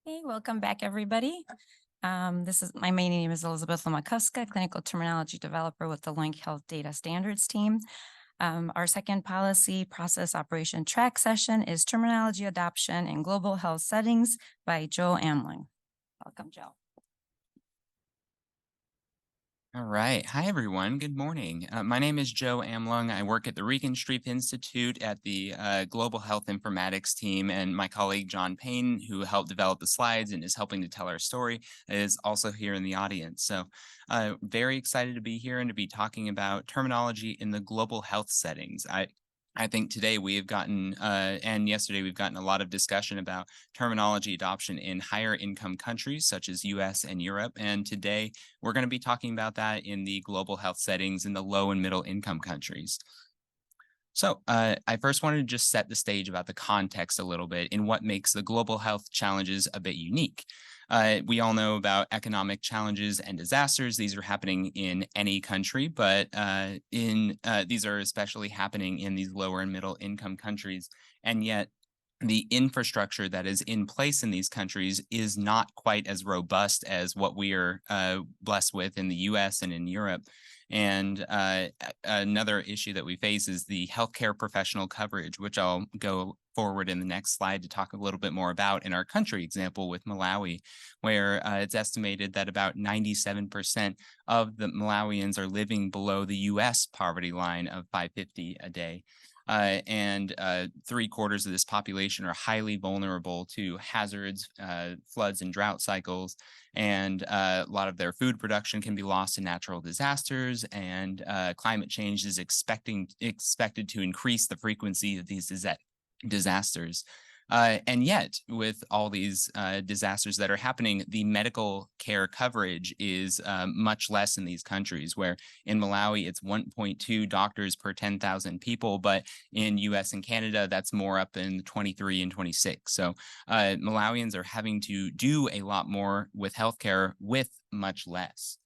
Hey, welcome back, everybody. My main name is Elizabeth Lomakuska, Clinical Terminology Developer with the LOINC Health Data Standards team. Our second policy process operation track session is Terminology Adoption in Global Health Settings by Joe Amlung. Welcome, Joe. All right. Hi, everyone. Good morning. My name is Joe Amlung. I work at the Regenstrief Institute at the Global Health Informatics team, and my colleague John Payne, who helped develop the slides and is helping to tell our story, is also here in the audience. So very excited to be here and to be talking about terminology in the global health settings. I think today we have gotten, and yesterday we've gotten a lot of discussion about terminology adoption in higher income countries such as US and Europe. And today we're going to be talking about that in the global health settings in the low and middle income countries. So I first wanted to just set the stage about the context a little bit in what makes the global health challenges a bit unique. We all know about economic challenges and disasters. These are happening in any country, but these are especially happening in these lower and middle income countries. And yet the infrastructure that is in place in these countries is not quite as robust as what we are blessed with in the US and in Europe. And another issue that we face is the healthcare professional coverage, which I'll go forward in the next slide to talk a little bit more about in our country example with Malawi, where it's estimated that about 97% of the Malawians are living below the US poverty line of 550 a day. And 3/4 of this population are highly vulnerable to hazards, floods, and drought cycles. And a lot of their food production can be lost to natural disasters. And climate change is expected to increase the frequency of these disasters. And yet, with all these disasters that are happening, the medical care coverage is much less in these countries, where in Malawi, it's 1.2 doctors per 10,000 people, but in US and Canada, that's more up in 23 and 26. So Malawians are having to do a lot more with healthcare with much less.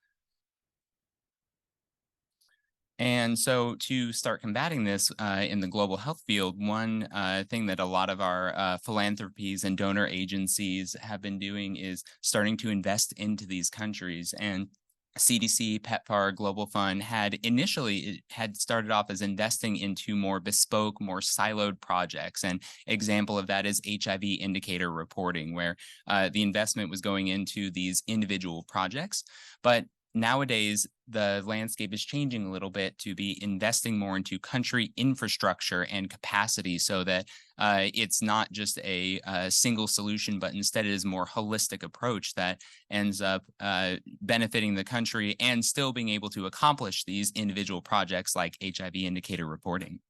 And so, to start combating this in the global health field, one thing that a lot of our philanthropies and donor agencies have been doing is starting to invest into these countries. And CDC, PEPFAR, Global Fund had started off as investing into more bespoke, more siloed projects. And example of that is HIV indicator reporting, where the investment was going into these individual projects. But nowadays, the landscape is changing a little bit to be investing more into country infrastructure and capacity so that it's not just a single solution, but instead it is a more holistic approach that ends up benefiting the country and still being able to accomplish these individual projects like HIV indicator reporting.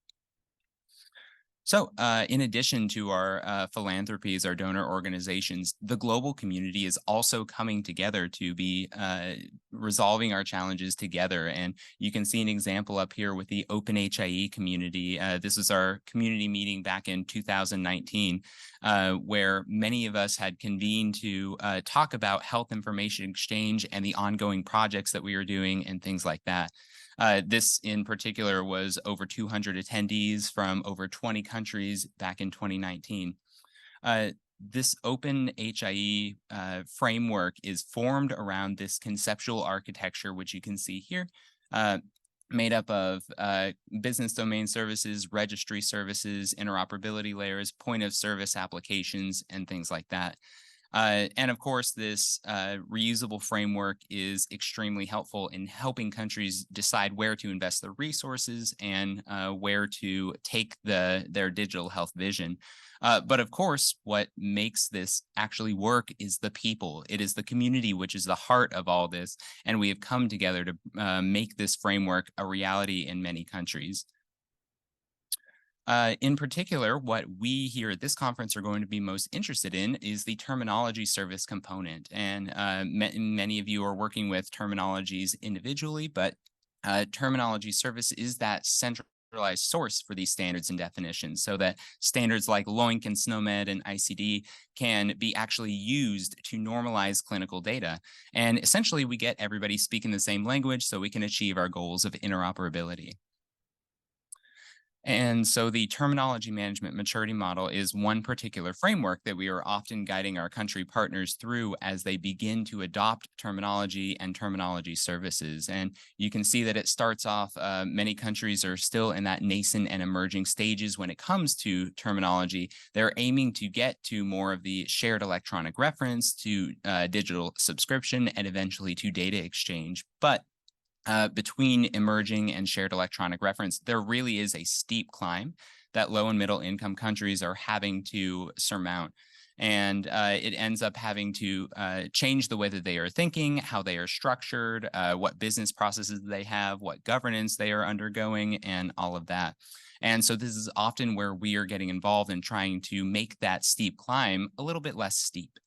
So, in addition to our philanthropies, our donor organizations, the global community is also coming together to be resolving our challenges together. And you can see an example up here with the Open HIE community. This was our community meeting back in 2019, where many of us had convened to talk about health information exchange and the ongoing projects that we are doing and things like that. This in particular was over 200 attendees from over 20 countries back in 2019. This open HIE framework is formed around this conceptual architecture, which you can see here, made up of business domain services, registry services, interoperability layers, point of service applications, and things like that. And of course, this reusable framework is extremely helpful in helping countries decide where to invest their resources and where to take their digital health vision. But of course, what makes this actually work is the people. It is the community, which is the heart of all this. And we have come together to make this framework a reality in many countries. In particular, what we here at this conference are going to be most interested in is the terminology service component. And many of you are working with terminologies individually, but terminology service is that centralized source for these standards and definitions so that standards like LOINC and SNOMED and ICD can be actually used to normalize clinical data. And essentially, we get everybody speaking the same language so we can achieve our goals of interoperability. And so the terminology management maturity model is one particular framework that we are often guiding our country partners through as they begin to adopt terminology and terminology services. And you can see that it starts off, many countries are still in that nascent and emerging stages when it comes to terminology. They're aiming to get to more of the shared electronic reference, to digital subscription, and eventually to data exchange. But between emerging and shared electronic reference, there really is a steep climb that low and middle income countries are having to surmount. And it ends up having to change the way that they are thinking, how they are structured, what business processes they have, what governance they are undergoing, and all of that. And so this is often where we are getting involved in trying to make that steep climb a little bit less steep.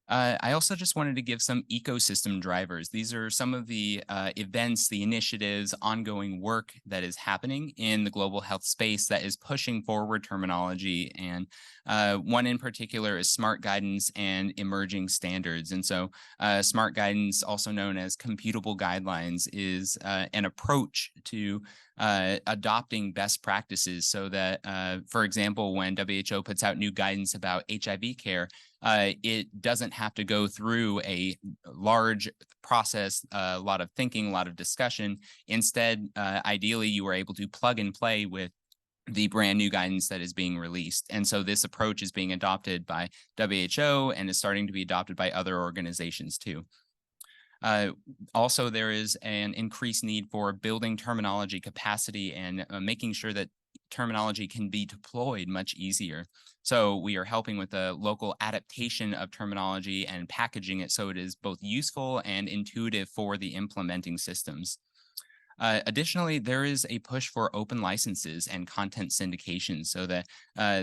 I also just wanted to give some ecosystem drivers. These are some of the events, the initiatives, ongoing work that is happening in the global health space that is pushing forward terminology. And one in particular is smart guidance and emerging standards. And so smart guidance, also known as computable guidelines, is an approach to adopting best practices so that, for example, when WHO puts out new guidance about HIV care, it doesn't have to go through a large process, a lot of thinking, a lot of discussion. Instead, ideally, you are able to plug and play with the brand new guidance that is being released. And so this approach is being adopted by WHO and is starting to be adopted by other organizations too. Uh, Also, there is an increased need for building terminology capacity and making sure that terminology can be deployed much easier. So we are helping with the local adaptation of terminology and packaging it so it is both useful and intuitive for the implementing systems. Additionally, there is a push for open licenses and content syndication so that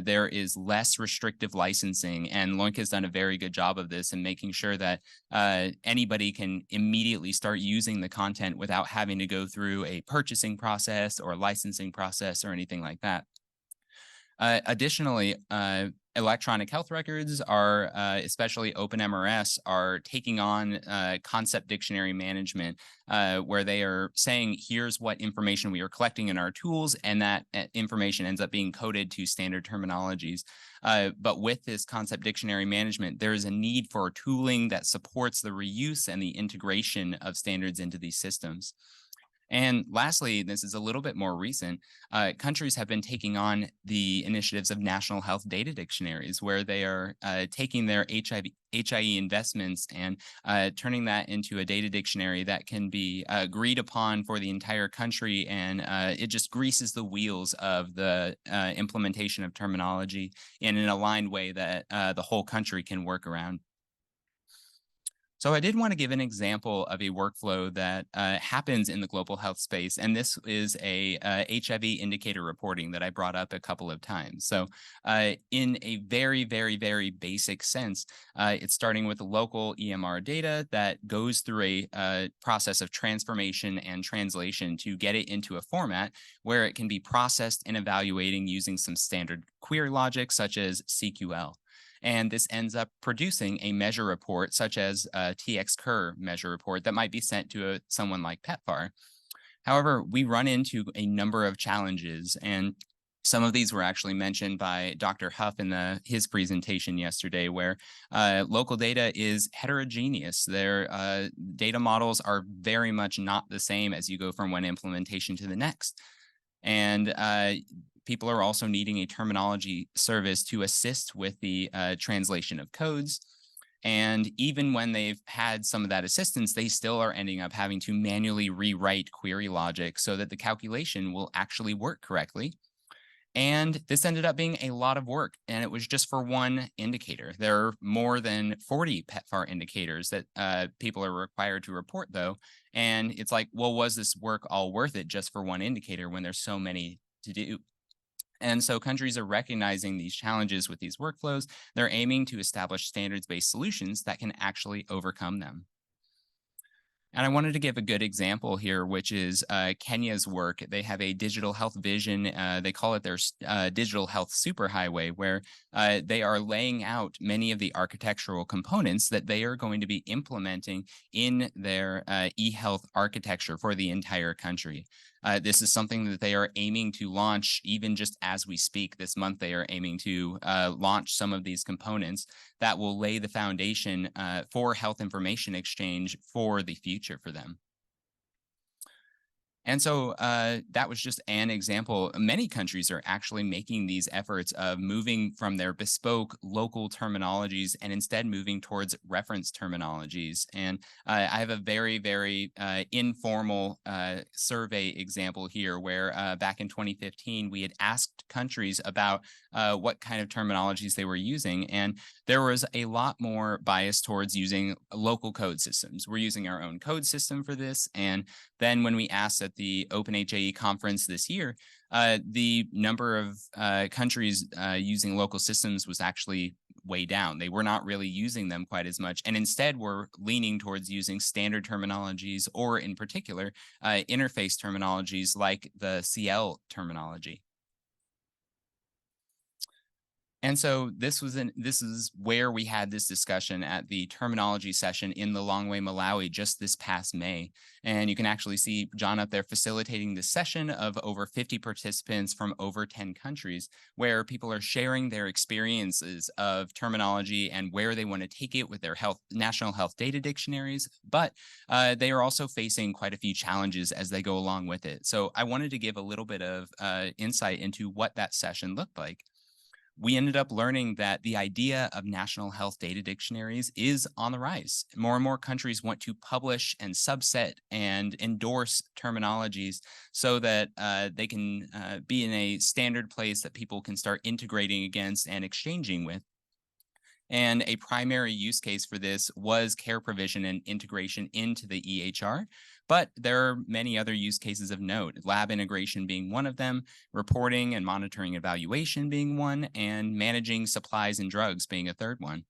there is less restrictive licensing. And LOINC has done a very good job of this in making sure that anybody can immediately start using the content without having to go through a purchasing process or licensing process or anything like that. Additionally, electronic health records are, especially OpenMRS, are taking on concept dictionary management, where they are saying, here's what information we are collecting in our tools, and that information ends up being coded to standard terminologies. But with this concept dictionary management, there is a need for tooling that supports the reuse and the integration of standards into these systems. And lastly, this is a little bit more recent. Countries have been taking on the initiatives of national health data dictionaries, where they are taking their HIE investments and turning that into a data dictionary that can be agreed upon for the entire country. And it just greases the wheels of the implementation of terminology in an aligned way that the whole country can work around. So I did want to give an example of a workflow that happens in the global health space, and this is a HIV indicator reporting that I brought up a couple of times. So in a very, very, very basic sense, it's starting with local EMR data that goes through a process of transformation and translation to get it into a format where it can be processed and evaluating using some standard query logic such as CQL. And this ends up producing a measure report, such as a TX-Cur measure report that might be sent to someone like PEPFAR. However, we run into a number of challenges, and some of these were actually mentioned by Dr. Huff in his presentation yesterday, where local data is heterogeneous. Their data models are very much not the same as you go from one implementation to the next. And people are also needing a terminology service to assist with the translation of codes. And even when they've had some of that assistance, they still are ending up having to manually rewrite query logic so that the calculation will actually work correctly. And this ended up being a lot of work, and it was just for one indicator. There are more than 40 PEPFAR indicators that people are required to report, though. And it's like, well, was this work all worth it just for one indicator when there's so many to do? And so countries are recognizing these challenges with these workflows. They're aiming to establish standards-based solutions that can actually overcome them. And I wanted to give a good example here, which is Kenya's work. They have a digital health vision. They call it their digital health superhighway, where they are laying out many of the architectural components that they are going to be implementing in their e-health architecture for the entire country. This is something that they are aiming to launch even just as we speak. This month, they are aiming to launch some of these components that will lay the foundation for health information exchange for the future for them. And so that was just an example. Many countries are actually making these efforts of moving from their bespoke local terminologies and instead moving towards reference terminologies. And I have a very, very informal survey example here where back in 2015, we had asked countries about what kind of terminologies they were using. And there was a lot more bias towards using local code systems. We're using our own code system for this. And then when we asked at the OpenHAE conference this year, the number of countries using local systems was actually way down. They were not really using them quite as much, and instead were leaning towards using standard terminologies, or in particular, interface terminologies like the CL terminology. And so this is where we had this discussion at the terminology session in the Longway, Malawi just this past May. And you can actually see John up there facilitating this session of over 50 participants from over 10 countries, where people are sharing their experiences of terminology and where they want to take it with their national health data dictionaries. But they are also facing quite a few challenges as they go along with it. So I wanted to give a little bit of insight into what that session looked like. We ended up learning that the idea of national health data dictionaries is on the rise. More and more countries want to publish and subset and endorse terminologies so that they can be in a standard place that people can start integrating against and exchanging with. And a primary use case for this was care provision and integration into the EHR. But there are many other use cases of note, lab integration being one of them, reporting and monitoring evaluation being one, and managing supplies and drugs being a third one.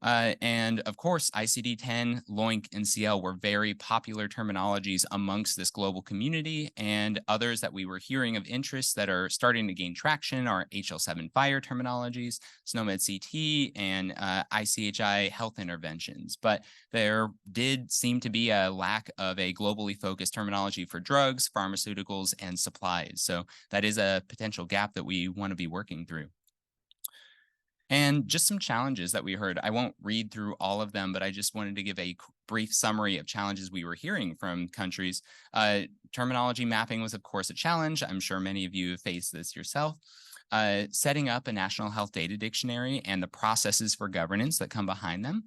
And of course, ICD-10, LOINC, and CL were very popular terminologies amongst this global community, and others that we were hearing of interest that are starting to gain traction are HL7 fire terminologies, SNOMED CT, and ICHI health interventions. But there did seem to be a lack of a globally focused terminology for drugs, pharmaceuticals, and supplies. So that is a potential gap that we want to be working through. And just some challenges that we heard. I won't read through all of them, but I just wanted to give a brief summary of challenges we were hearing from countries. Terminology mapping was, of course, a challenge. I'm sure many of you have faced this yourself. Setting up a national health data dictionary and the processes for governance that come behind them.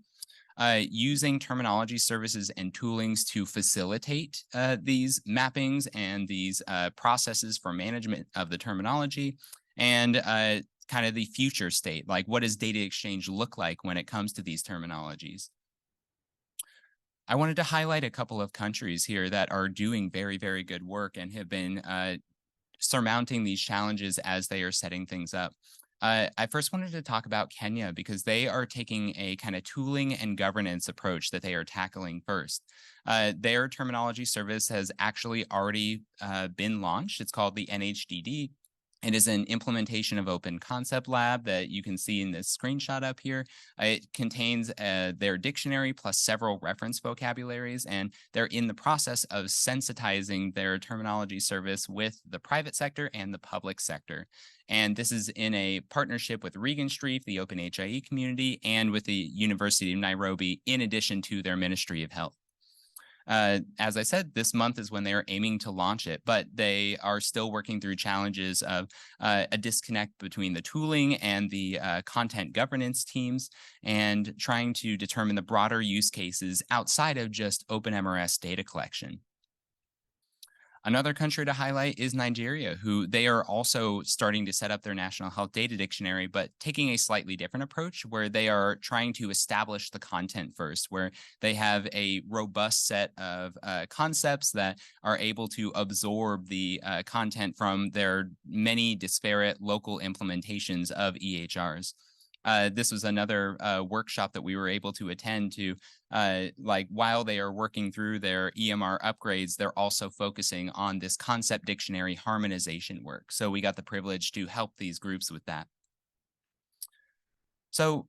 Using terminology services and toolings to facilitate these mappings and these processes for management of the terminology. And kind of the future state, like what does data exchange look like when it comes to these terminologies? I wanted to highlight a couple of countries here that are doing very, very good work and have been surmounting these challenges as they are setting things up. I first wanted to talk about Kenya because they are taking a kind of tooling and governance approach that they are tackling first. Their terminology service has actually already been launched. It's called the NHDD. It is an implementation of Open Concept Lab that you can see in this screenshot up here. It contains their dictionary plus several reference vocabularies, and they're in the process of sensitizing their terminology service with the private sector and the public sector. And this is in a partnership with Regan Street, the OpenHIE community, and with the University of Nairobi, in addition to their Ministry of Health. As I said, this month is when they are aiming to launch it, but they are still working through challenges of a disconnect between the tooling and the content governance teams, and trying to determine the broader use cases outside of just OpenMRS data collection. Another country to highlight is Nigeria, who they are also starting to set up their national health data dictionary, but taking a slightly different approach where they are trying to establish the content first, where they have a robust set of concepts that are able to absorb the content from their many disparate local implementations of EHRs. This was another workshop that we were able to attend to. Like while they are working through their EMR upgrades, they're also focusing on this concept dictionary harmonization work. So we got the privilege to help these groups with that. So,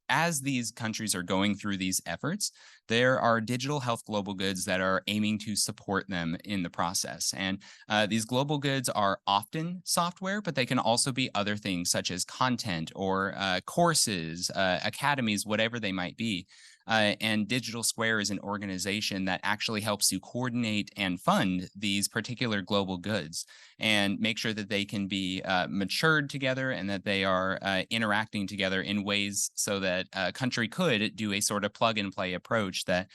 as these countries are going through these efforts, there are digital health global goods that are aiming to support them in the process. And these global goods are often software, but they can also be other things such as content or courses, academies, whatever they might be. And Digital Square is an organization that actually helps to coordinate and fund these particular global goods and make sure that they can be matured together and that they are interacting together in ways so that a country could do a sort of plug and play approach that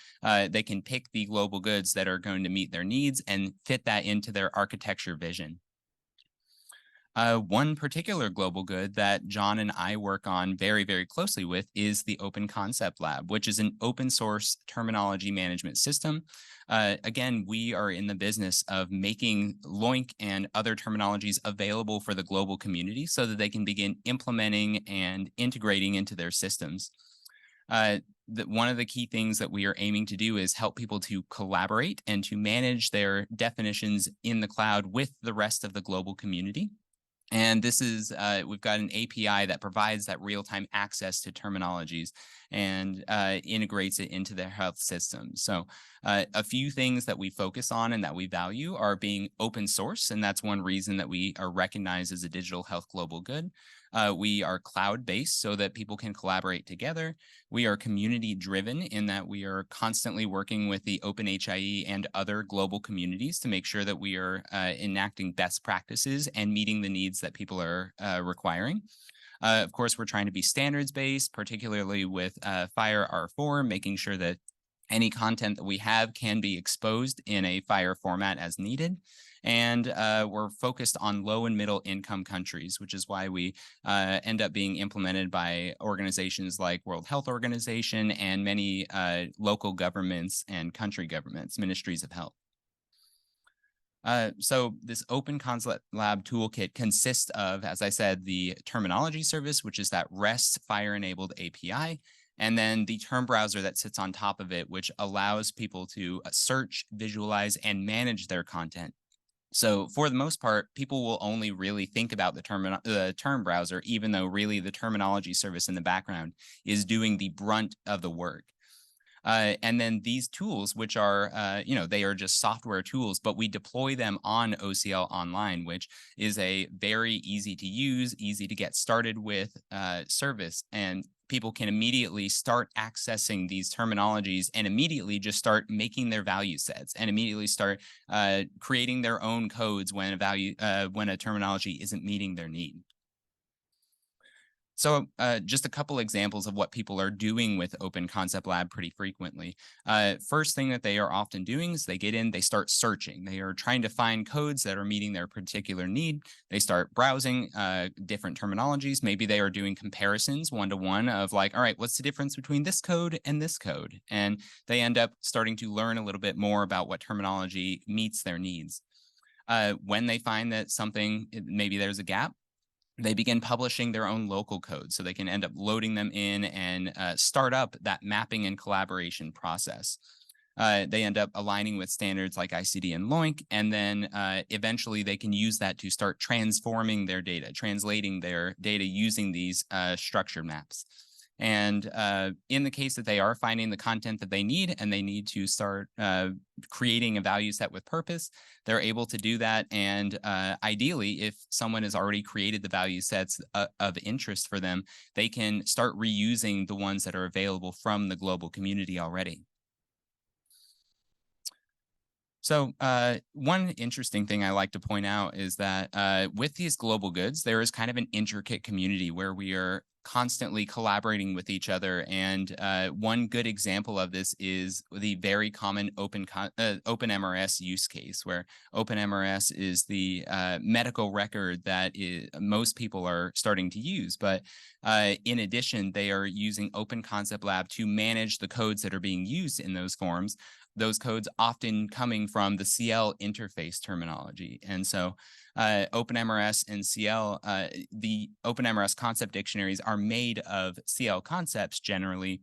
they can pick the global goods that are going to meet their needs and fit that into their architecture vision. One particular global good that John and I work on very, very closely with is the Open Concept Lab, which is an open source terminology management system. Again, we are in the business of making LOINC and other terminologies available for the global community so that they can begin implementing and integrating into their systems. One of the key things that we are aiming to do is help people to collaborate and to manage their definitions in the cloud with the rest of the global community. And this is, we've got an API that provides that real-time access to terminologies and integrates it into their health system. So a few things that we focus on and that we value are being open source. And that's one reason that we are recognized as a digital health global good. We are cloud-based so that people can collaborate together. We are community-driven in that we are constantly working with the OpenHIE and other global communities to make sure that we are enacting best practices and meeting the needs that people are requiring. Of course, we're trying to be standards-based, particularly with FHIR R4, making sure that any content that we have can be exposed in a FHIR format as needed. And we're focused on low and middle income countries, which is why we end up being implemented by organizations like World Health Organization and many local governments and country governments, ministries of health. So this Open Concept Lab toolkit consists of, as I said, the terminology service, which is that REST FHIR-enabled API, and then the term browser that sits on top of it, which allows people to search, visualize, and manage their content. So for the most part, people will only really think about the term browser, even though really the terminology service in the background is doing the brunt of the work. And then these tools, which are, they are just software tools, but we deploy them on OCL Online, which is a very easy to use, easy to get started with service. And people can immediately start accessing these terminologies and immediately just start making their value sets and immediately start creating their own codes when a terminology isn't meeting their need. So just a couple examples of what people are doing with Open Concept Lab pretty frequently. First thing that they are often doing is they get in, they start searching. They are trying to find codes that are meeting their particular need. They start browsing different terminologies. Maybe they are doing comparisons one-to-one of like, all right, what's the difference between this code and this code? And they end up starting to learn a little bit more about what terminology meets their needs. When they find that maybe there's a gap, they begin publishing their own local code so they can end up loading them in and start up that mapping and collaboration process. They end up aligning with standards like ICD and LOINC, and then eventually they can use that to start transforming their data, translating their data using these structured maps. And in the case that they are finding the content that they need and they need to start creating a value set with purpose, they're able to do that. And ideally, if someone has already created the value sets of interest for them, they can start reusing the ones that are available from the global community already. So one interesting thing I like to point out is that with these global goods, there is kind of an intricate community where we are constantly collaborating with each other. And one good example of this is the very common OpenMRS use case, where OpenMRS is the medical record that most people are starting to use. But in addition, they are using Open Concept Lab to manage the codes that are being used in those forms. Those codes often coming from the CL interface terminology. And so OpenMRS and CL, the OpenMRS concept dictionaries are made of CL concepts generally,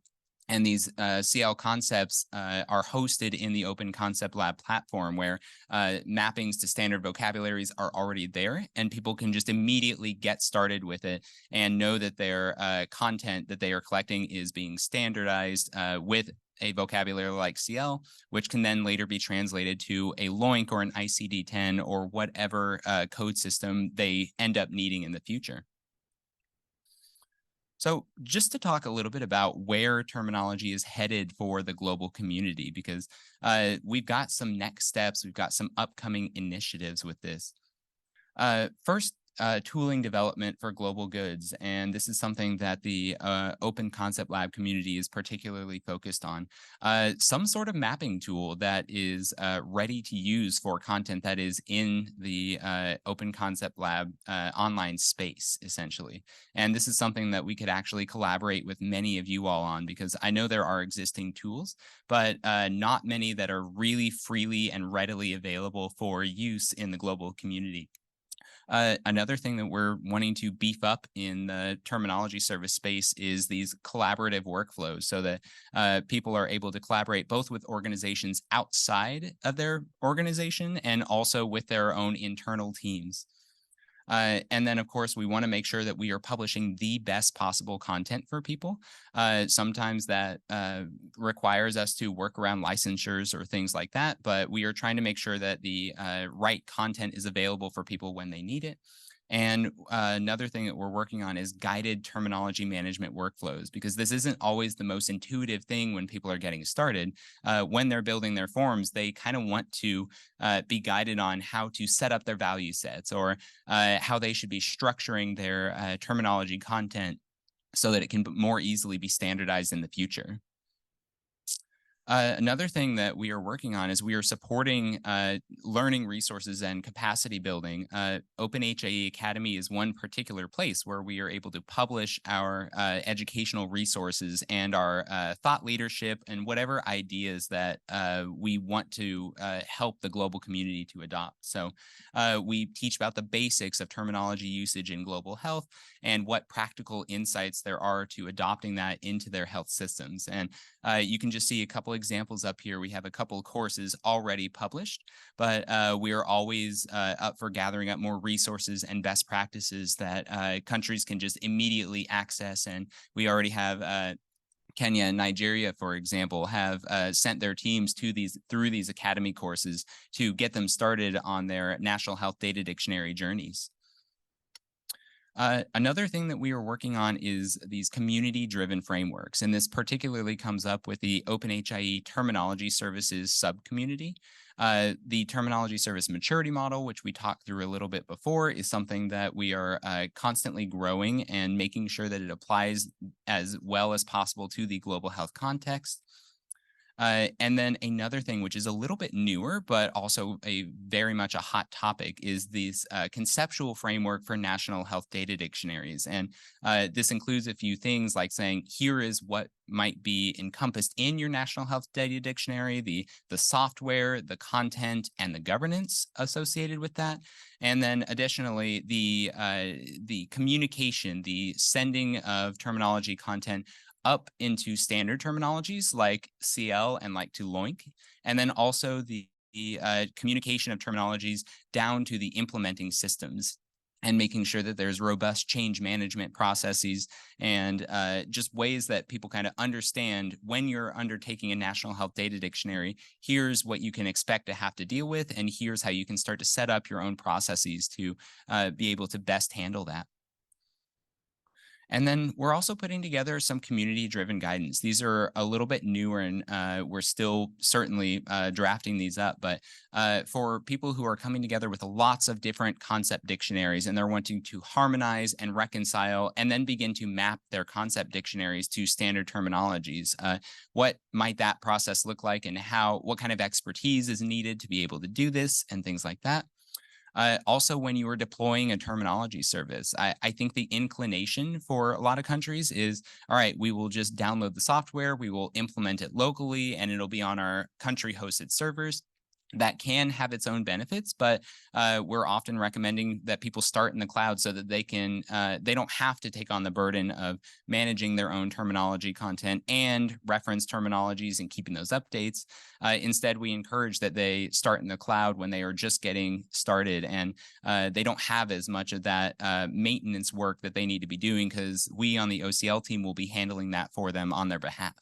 And these CL concepts are hosted in the Open Concept Lab platform, where mappings to standard vocabularies are already there, and people can just immediately get started with it and know that their content that they are collecting is being standardized with a vocabulary like CL, which can then later be translated to a LOINC or an ICD-10 or whatever code system they end up needing in the future. So, just to talk a little bit about where terminology is headed for the global community, because we've got some next steps, we've got some upcoming initiatives with this. First, tooling development for global goods. And this is something that the Open Concept Lab community is particularly focused on. Some sort of mapping tool that is ready to use for content that is in the Open Concept Lab online space, essentially. And this is something that we could actually collaborate with many of you all on, because I know there are existing tools, but not many that are really freely and readily available for use in the global community. Another thing that we're wanting to beef up in the terminology service space is these collaborative workflows, so that people are able to collaborate both with organizations outside of their organization and also with their own internal teams. And then, of course, we want to make sure that we are publishing the best possible content for people. Sometimes that requires us to work around licensures or things like that, but we are trying to make sure that the right content is available for people when they need it. And another thing that we're working on is guided terminology management workflows, because this isn't always the most intuitive thing when people are getting started. When they're building their forms, they kind of want to be guided on how to set up their value sets, or how they should be structuring their terminology content so that it can more easily be standardized in the future. Another thing that we are working on is we are supporting learning resources and capacity building. OpenHAE Academy is one particular place where we are able to publish our educational resources and our thought leadership and whatever ideas that we want to help the global community to adopt. So we teach about the basics of terminology usage in global health and what practical insights there are to adopting that into their health systems. And you can just see a couple examples up here. We have a couple of courses already published, but we are always up for gathering up more resources and best practices that countries can just immediately access. And we already have Kenya and Nigeria, for example, have sent their teams to through these academy courses to get them started on their national health data dictionary journeys. Another thing that we are working on is these community-driven frameworks, and this particularly comes up with the OpenHIE Terminology Services subcommunity. The Terminology Service Maturity Model, which we talked through a little bit before, is something that we are constantly growing and making sure that it applies as well as possible to the global health context. And then another thing, which is a little bit newer, but also very much a hot topic, is this conceptual framework for national health data dictionaries. And this includes a few things like saying, here is what might be encompassed in your national health data dictionary, the software, the content, and the governance associated with that. And then additionally, the communication, the sending of terminology content up into standard terminologies like CL and like to LOINC, and then also the communication of terminologies down to the implementing systems, and making sure that there's robust change management processes and just ways that people kind of understand when you're undertaking a national health data dictionary, here's what you can expect to have to deal with, and here's how you can start to set up your own processes to be able to best handle that. And then we're also putting together some community-driven guidance. These are a little bit newer, and we're still certainly drafting these up. But for people who are coming together with lots of different concept dictionaries, and they're wanting to harmonize and reconcile and then begin to map their concept dictionaries to standard terminologies, what might that process look like, and what kind of expertise is needed to be able to do this, and things like that. Also, when you are deploying a terminology service, I think the inclination for a lot of countries is, all right, we will just download the software, we will implement it locally, and it'll be on our country hosted servers. that can have its own benefits, but we're often recommending that people start in the cloud so that they don't have to take on the burden of managing their own terminology content and reference terminologies and keeping those updates. Instead, we encourage that they start in the cloud when they are just getting started, and they don't have as much of that maintenance work that they need to be doing, because we on the OCL team will be handling that for them on their behalf.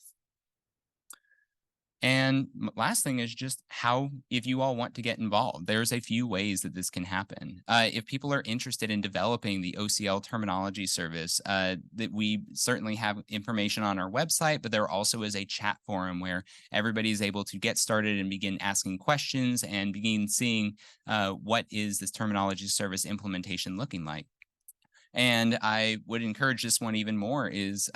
And last thing is just how, if you all want to get involved, there's a few ways that this can happen. If people are interested in developing the OCL terminology service, that we certainly have information on our website, but there also is a chat forum where everybody is able to get started and begin asking questions and begin seeing what is this terminology service implementation looking like. And I would encourage this one even more is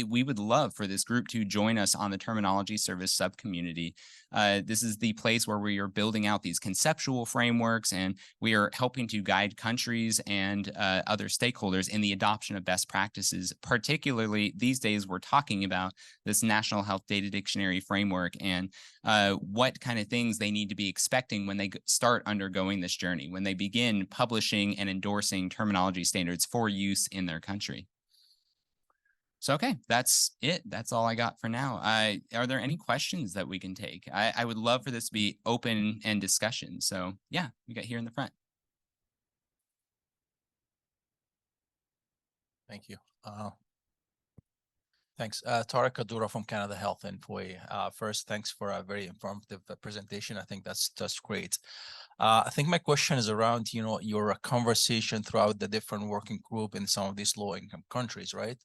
we would love for this group to join us on the terminology service sub-community. This is the place where we are building out these conceptual frameworks, and we are helping to guide countries and other stakeholders in the adoption of best practices. Particularly these days, we're talking about this National Health Data Dictionary framework and what kind of things they need to be expecting when they start undergoing this journey, when they begin publishing and endorsing terminology standards for use in their country. So, okay, that's it. That's all I got for now. Are there any questions that we can take? I would love for this to be open and discussion. So yeah, we got here in the front. Thank you. Thanks. Tara Kadura from Canada Health Employee. First, thanks for a very informative presentation. I think that's great. I think my question is around, your conversation throughout the different working group in some of these low-income countries, right?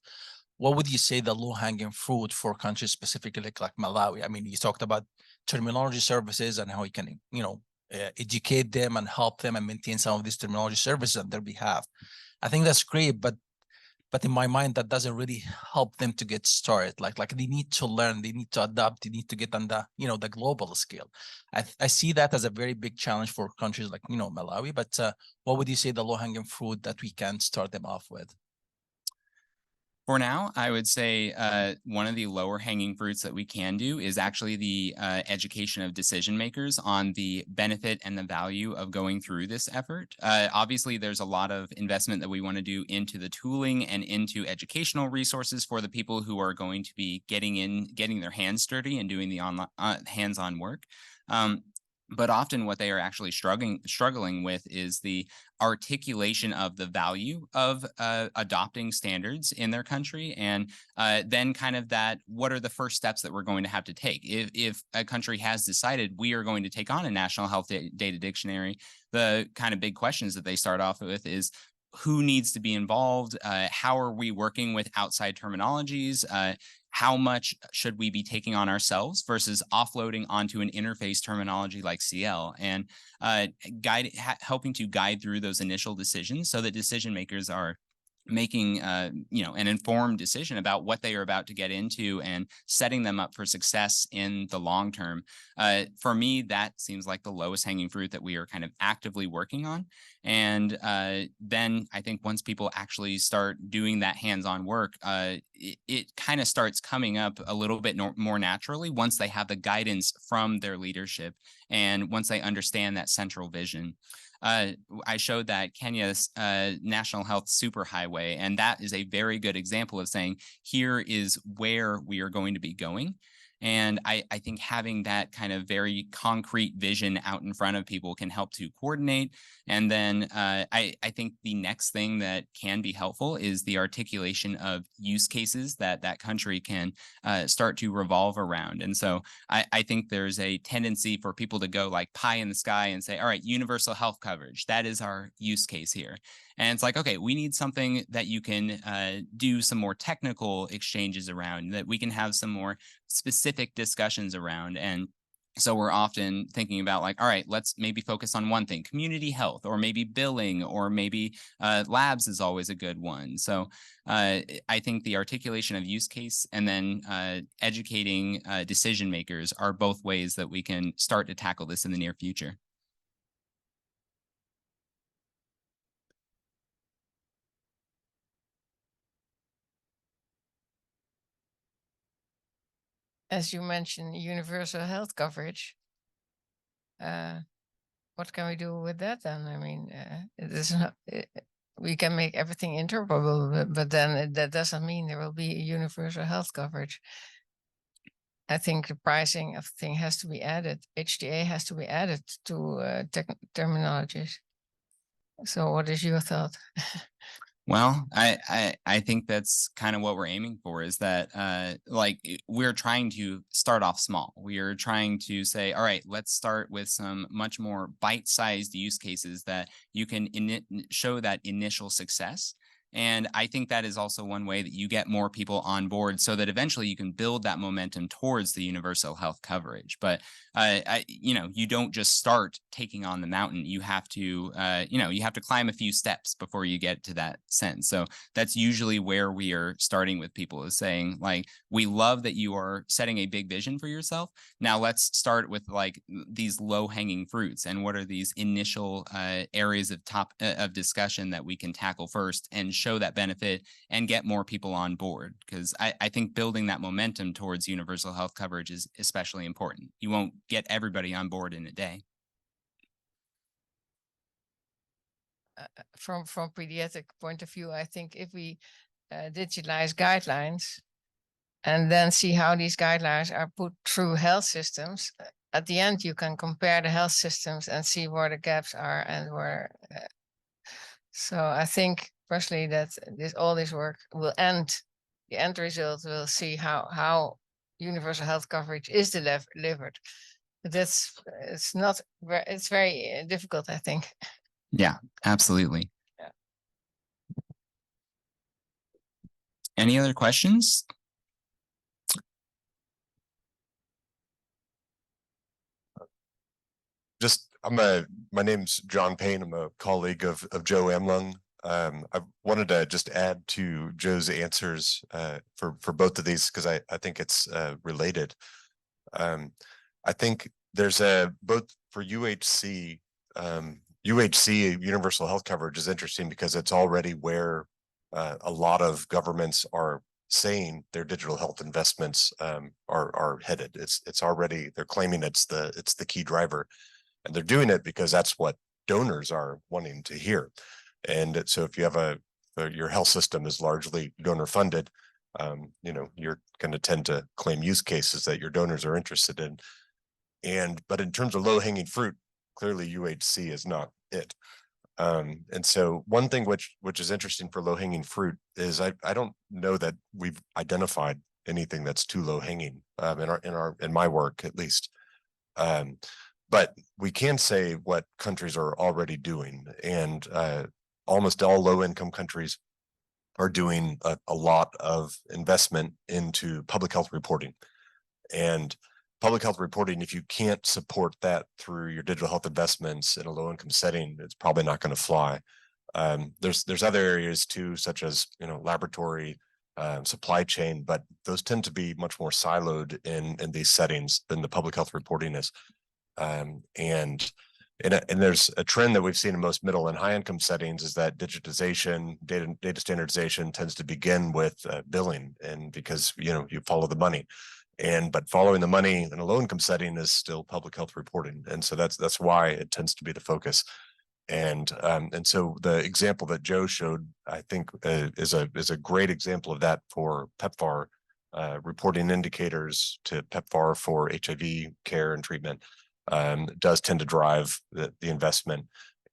What would you say the low-hanging fruit for countries specifically like Malawi? I mean, you talked about terminology services and how you can, educate them and help them and maintain some of these terminology services on their behalf. I think that's great, but in my mind, that doesn't really help them to get started. Like they need to learn, they need to adapt, they need to get on the, the global scale. I see that as a very big challenge for countries like, Malawi, but what would you say the low-hanging fruit that we can start them off with? For now, I would say one of the lower hanging fruits that we can do is actually the education of decision makers on the benefit and the value of going through this effort. Obviously, there's a lot of investment that we want to do into the tooling and into educational resources for the people who are going to be getting their hands dirty and doing the online hands-on work. But often what they are actually struggling with is the articulation of the value of adopting standards in their country, and then kind of that, what are the first steps that we're going to have to take? If a country has decided we are going to take on a national health data dictionary, the kind of big questions that they start off with is, who needs to be involved? How are we working with outside terminologies? How much should we be taking on ourselves versus offloading onto an interface terminology like CL, and helping to guide through those initial decisions so that decision makers are making an informed decision about what they are about to get into and setting them up for success in the long term. For me, that seems like the lowest hanging fruit that we are kind of actively working on. And then I think once people actually start doing that hands-on work, it kind of starts coming up a little bit more naturally once they have the guidance from their leadership and once they understand that central vision. I showed that Kenya's national health superhighway, and that is a very good example of saying, here is where we are going to be going. And I think having that kind of very concrete vision out in front of people can help to coordinate. And then I think the next thing that can be helpful is the articulation of use cases that country can start to revolve around. And so I think there's a tendency for people to go like pie in the sky and say, all right, universal health coverage, that is our use case here. And it's like, okay, we need something that you can do some more technical exchanges around, that we can have some more specific discussions around. And so we're often thinking about like, all right, let's maybe focus on one thing, community health, or maybe billing, or maybe labs is always a good one. So I think the articulation of use case and then educating decision makers are both ways that we can start to tackle this in the near future. As you mentioned, universal health coverage. what can we do with that then? I mean, it is not, we can make everything interoperable, but then that doesn't mean there will be universal health coverage. I think the pricing of the thing has to be added. HTA has to be added to terminologies. So what is your thought? Well, I think that's kind of what we're aiming for, is that we're trying to start off small. We are trying to say, all right, let's start with some much more bite-sized use cases that you can show that initial success. And I think that is also one way that you get more people on board, so that eventually you can build that momentum towards the universal health coverage. But you don't just start taking on the mountain. You have to climb a few steps before you get to that sense. So that's usually where we are starting with people, is saying, like, we love that you are setting a big vision for yourself. Now let's start with like these low-hanging fruits, and what are these initial areas of discussion that we can tackle first and show that benefit and get more people on board. Because I think building that momentum towards universal health coverage is especially important. You won't get everybody on board in a day. From pediatric point of view, I think if we digitalize guidelines and then see how these guidelines are put through health systems, at the end you can compare the health systems and see where the gaps are and where. So I think personally that all this work will end. The end result will see how universal health coverage is delivered. But it's very difficult, I think. Yeah, absolutely. Yeah. Any other questions? My name's John Payne. I'm a colleague of Joe Amlung. I wanted to just add to Joe's answers for both of these, because I think it's related. I think there's both for UHC. UHC, universal health coverage, is interesting because it's already where a lot of governments are saying their digital health investments are headed. It's already, they're claiming it's the key driver, and they're doing it because that's what donors are wanting to hear. And so if you have your health system is largely donor funded, you're going to tend to claim use cases that your donors are interested in. But in terms of low hanging fruit, clearly UHC is not it. And so one thing which is interesting for low hanging fruit is I don't know that we've identified anything that's too low hanging in my work, at least. But we can say what countries are already doing, and almost all low income countries are doing a lot of investment into public health reporting. And public health reporting, if you can't support that through your digital health investments in a low income setting, it's probably not going to fly. There's other areas too, such as laboratory, supply chain, but those tend to be much more siloed in these settings than the public health reporting is. And there's a trend that we've seen in most middle and high income settings, is that digitization, data standardization tends to begin with billing, and because you follow the money. But following the money in a low income setting is still public health reporting, and so that's why it tends to be the focus. And so the example that Joe showed, I think, is a great example of that for PEPFAR, reporting indicators to PEPFAR for HIV care and treatment. Does tend to drive the investment,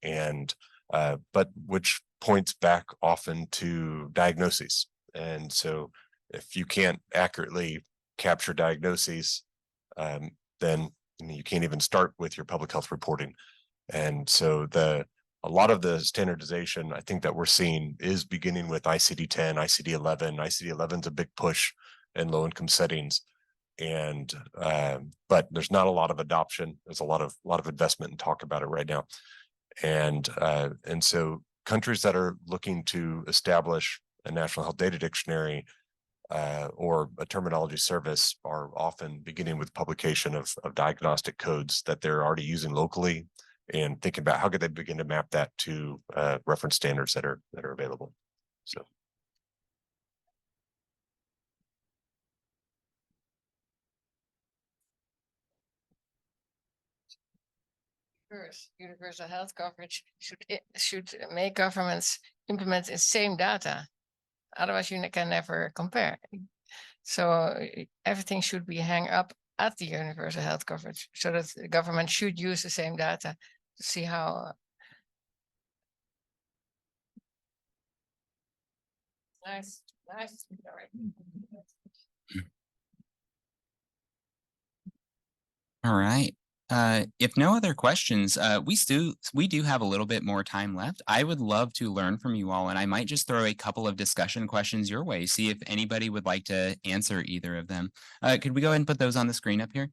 but which points back often to diagnoses. And so if you can't accurately capture diagnoses, then you can't even start with your public health reporting. And so a lot of the standardization I think that we're seeing is beginning with ICD-10, ICD-11. ICD-11 is a big push in low income settings. But there's not a lot of adoption. There's a lot of investment and talk about it right now. And so countries that are looking to establish a national health data dictionary or a terminology service are often beginning with publication of diagnostic codes that they're already using locally, and thinking about how could they begin to map that to reference standards that are available. So. First, universal health coverage should make governments implement the same data. Otherwise, you can never compare. So everything should be hang up at the universal health coverage, so that the government should use the same data to see how. Nice. All right. All right. If no other questions, we do have a little bit more time left. I would love to learn from you all, and I might just throw a couple of discussion questions your way, see if anybody would like to answer either of them. Could we go ahead and put those on the screen up here?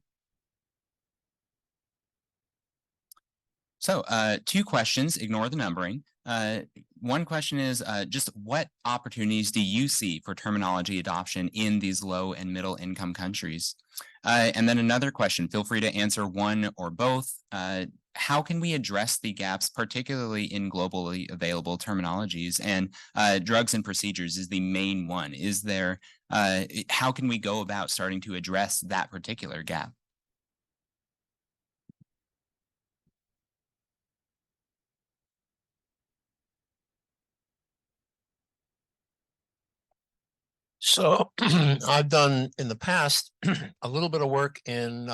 So 2 questions, ignore the numbering. One question is just what opportunities do you see for terminology adoption in these low and middle income countries? And then another question, feel free to answer one or both. How can we address the gaps, particularly in globally available terminologies? And drugs and procedures is the main one. Is there, how can we go about starting to address that particular gap? So I've done in the past a little bit of work in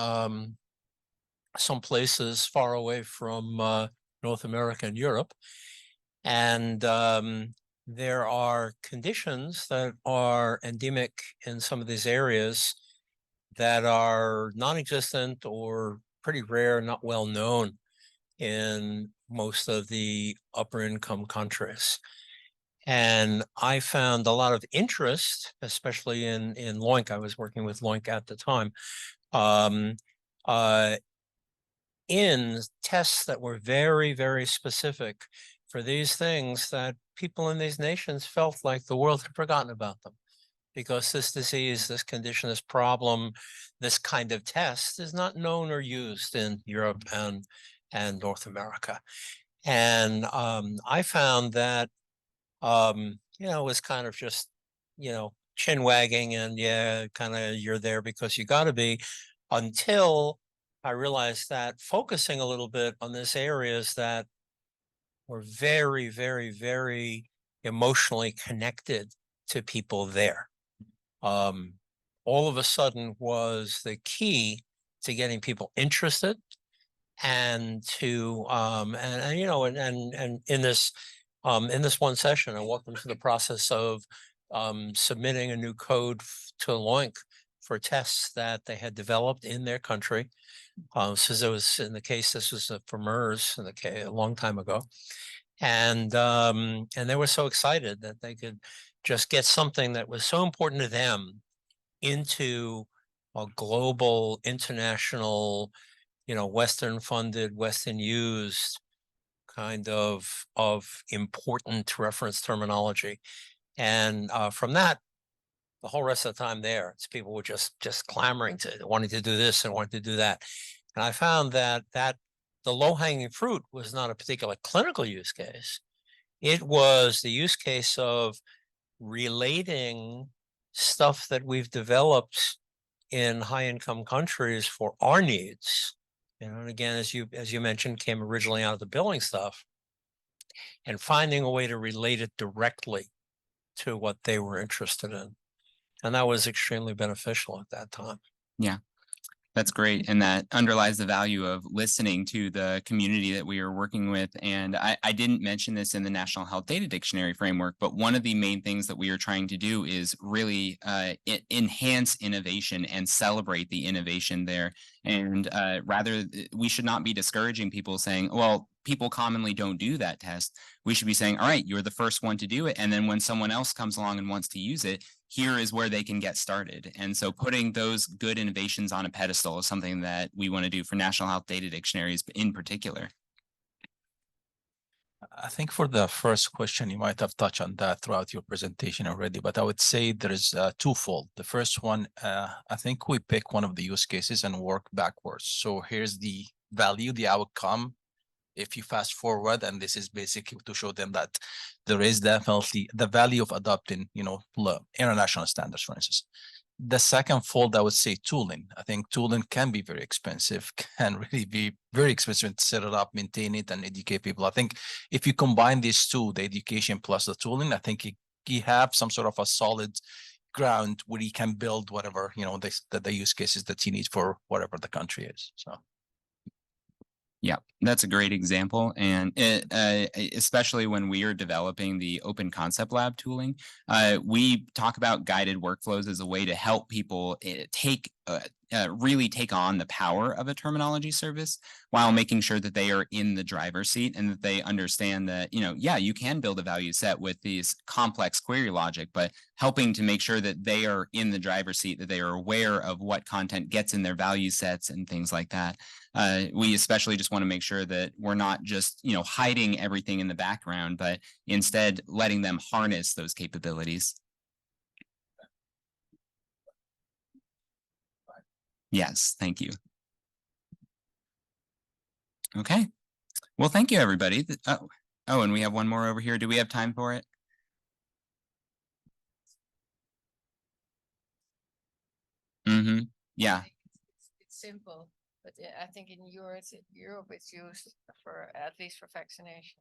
some places far away from North America and Europe. And there are conditions that are endemic in some of these areas that are non-existent or pretty rare, not well known in most of the upper income countries. And I found a lot of interest, especially in LOINC. I was working with LOINC at the time, in tests that were very, very specific for these things that people in these nations felt like the world had forgotten about them. Because this disease, this condition, this problem, this kind of test is not known or used in Europe and North America. And I found that it was kind of just, chin wagging and yeah, kind of you're there because you got to be, until I realized that focusing a little bit on this areas that were very, very, very emotionally connected to people there. All of a sudden was the key to getting people interested and to, and in this one session, I walked them through the process of submitting a new code to LOINC for tests that they had developed in their country. Since it was in the case, this was for MERS in the case a long time ago, and they were so excited that they could just get something that was so important to them into a global, international, Western funded, Western used kind of important reference terminology. And from that, the whole rest of the time there, it's people were just clamoring wanting to do this and wanting to do that. And I found that the low-hanging fruit was not a particular clinical use case. It was the use case of relating stuff that we've developed in high-income countries for our needs. And again, as you mentioned, came originally out of the billing stuff, and finding a way to relate it directly to what they were interested in. And that was extremely beneficial at that time. Yeah, that's great. And that underlies the value of listening to the community that we are working with. And I didn't mention this in the National Health Data Dictionary framework, but one of the main things that we are trying to do is really enhance innovation and celebrate the innovation there. And we should not be discouraging people saying, well, people commonly don't do that test. We should be saying, all right, you're the first one to do it. And then when someone else comes along and wants to use it, here is where they can get started. And so putting those good innovations on a pedestal is something that we want to do for National Health Data Dictionaries in particular. I think for the first question, you might have touched on that throughout your presentation already, but I would say there is twofold. The first one, I think we pick one of the use cases and work backwards. So here's the value, the outcome. If you fast forward, and this is basically to show them that there is definitely the value of adopting, international standards, for instance. The second fold, I would say tooling. I think tooling can be very expensive, can really be very expensive to set it up, maintain it, and educate people. I think if you combine these two, the education plus the tooling, I think you have some sort of a solid ground where you can build whatever, the use cases that you need for whatever the country is. So. Yeah, that's a great example. And especially when we are developing the Open Concept Lab tooling, we talk about guided workflows as a way to help people really take on the power of a terminology service while making sure that they are in the driver's seat and that they understand that, yeah, you can build a value set with these complex query logic, but helping to make sure that they are in the driver's seat, that they are aware of what content gets in their value sets and things like that. We especially just want to make sure that we're not just, hiding everything in the background, but instead letting them harness those capabilities. Yes, thank you. Okay. Well, thank you, everybody. Oh, and we have one more over here. Do we have time for it? Mm-hmm. Yeah. It's simple, but I think in Europe it's used for, at least for vaccination.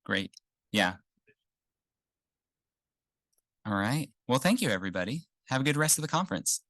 Great. Yeah. All right. Well, thank you, everybody. Have a good rest of the conference.